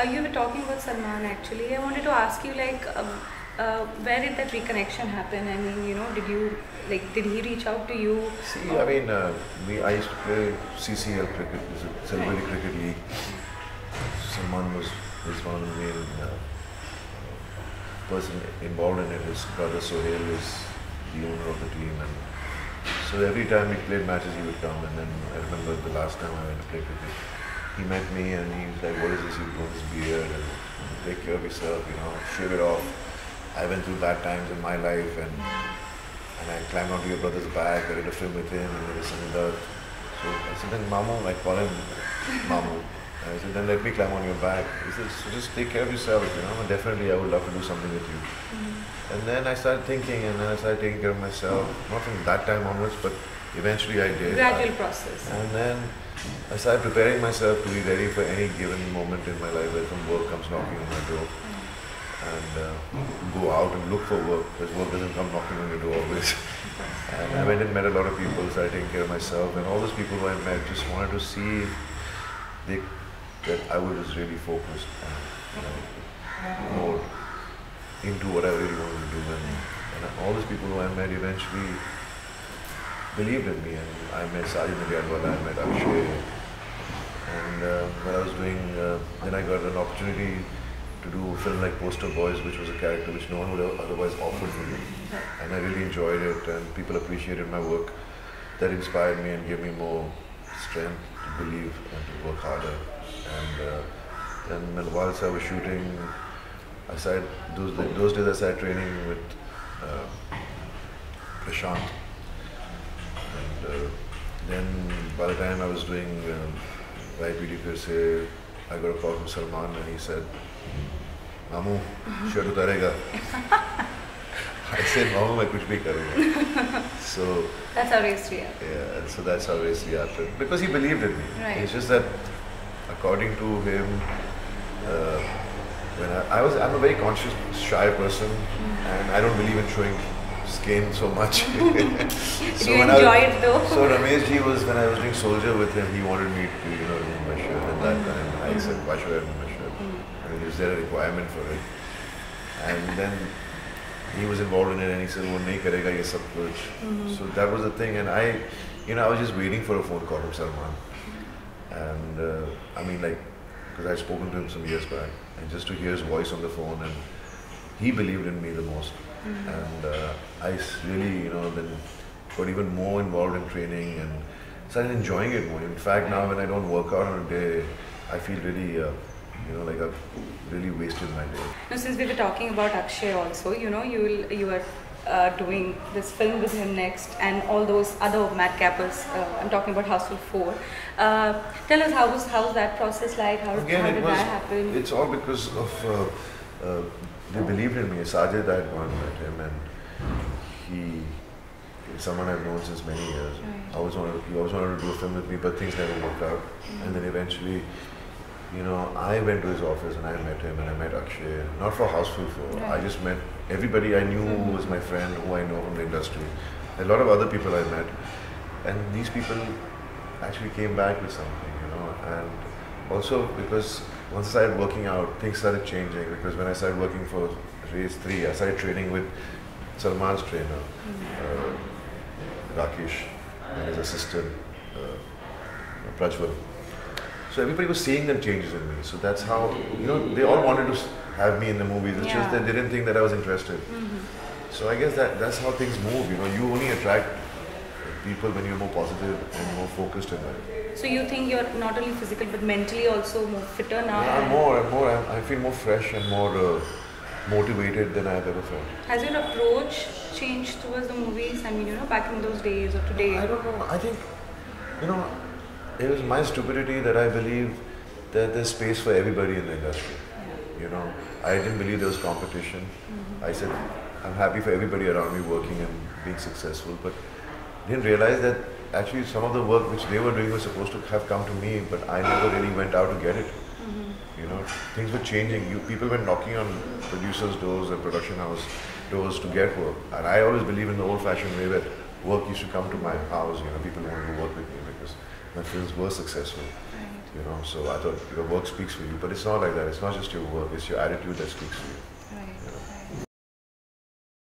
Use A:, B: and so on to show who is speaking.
A: You were talking about Salman actually. I wanted to ask you where did that reconnection happen? I mean, did he reach out to you?
B: See, I mean, I used to play CCL cricket, Celebrity Cricket League. Salman is one of the main person involved in it. His brother Sohail is the owner of the team, and so every time we played matches, he would come. And then I remember the last time I went to play cricket, he met me and he was like, "What is this? You've grown this beard and take care of yourself, shave it off." I went through bad times in my life, and I climbed onto your brother's back. I did a film with him, and there was some other. So I said, "Then Mamu," I call him Mamu. I said, "Then let me climb on your back." He said, "So just take care of yourself, and definitely I would love to do something with you." And then I started thinking, and then I started taking care of myself. Not from that time onwards, but eventually I did.
A: Gradual process.
B: And then I started preparing myself to be ready for any given moment in my life where some work comes knocking on my door. And go out and look for work, because work doesn't come knocking on your door always. And I went and met a lot of people, started taking care of myself, and all those people who I met just wanted to see that I was really focused and more into what I really wanted to do. And all those people who I met eventually believed in me, and I met Sergeant Deol, I met Akshay, and when I was doing, then I got an opportunity to do a film like Poster Boys, which was a character which no one would have otherwise offered me. And I really enjoyed it, and people appreciated my work. That inspired me and gave me more strength to believe and to work harder. And then whilst I was shooting, I started, those days I started training with Prashant. And then by the time I was doing YPD Fir Se, I got a call from Salman, and he said, "Mamu, shirt utarega." I said, "Mamu, मैं कुछ भी करूँगा." So
A: that's how race happened.
B: Yeah, so that's how race happened, because he believed in me.
A: Right.
B: It's just that, according to him, when I'm a very conscious, shy person, and I don't believe in showing skin so much.
A: So you enjoy it though?
B: So Ramesh ji was, when I was doing Soldier with him, he wanted me to, remove my shirt. At that time, I said, "Why should I remove my shirt? I mean, is there a requirement for it?" And then he was involved in it, and he said, "वो नहीं करेगा ये सब कुछ." So that was the thing, and I was just waiting for a phone call from Salman, and I mean, because I had spoken to him some years back, and just to hear his voice on the phone, and he believed in me the most, and I really, then got even more involved in training and started enjoying it more. In fact, now when I don't work out on a day, I feel really, like I've really wasted my day.
A: Now, since we were talking about Akshay also, you are doing this film with him next, and all those other madcappers. I'm talking about Houseful 4. Tell us how's that process like? How did that happen?
B: It's all because of they believed in me. Sajid, I had gone and met him, and he's someone I've known since many years.
A: Right.
B: He always wanted to do a film with me, but things never worked out. And then eventually, I went to his office and I met him, and I met Akshay. Not for Houseful 4.
A: Right.
B: I just met everybody I knew who was my friend, who I know from the industry. A lot of other people I met, and these people actually came back with something, and also because once I started working out, things started changing, because when I started working for Race 3, I started training with Salman's trainer, Rakesh, and his assistant, Prajwal. So everybody was seeing them changes in me. So that's how, they all wanted to have me in the movies. It's just that they didn't think that I was interested. So I guess that's how things move. You only attract people when you're more positive and more focused in life.
A: So you think you're not only physical but mentally also more fitter now?
B: Yeah, more and more. I feel more fresh and more motivated than I've ever felt.
A: Has your approach changed towards the movies? I mean, back in those days or today?
B: I don't know. I think, it was my stupidity that I believed that there's space for everybody in the industry. Yeah. I didn't believe there was competition. I said, I'm happy for everybody around me working and being successful, but didn't realize that actually some of the work which they were doing was supposed to have come to me, but I never really went out to get it. Things were changing. People were knocking on producers' doors and production house doors to get work. And I always believe in the old-fashioned way that work used to come to my house. People wanted to work with me because my films were successful.
A: Right.
B: You know, so I thought your work speaks for you, but it's not like that. It's not just your work; it's your attitude that speaks for you.
A: Right.
B: You know?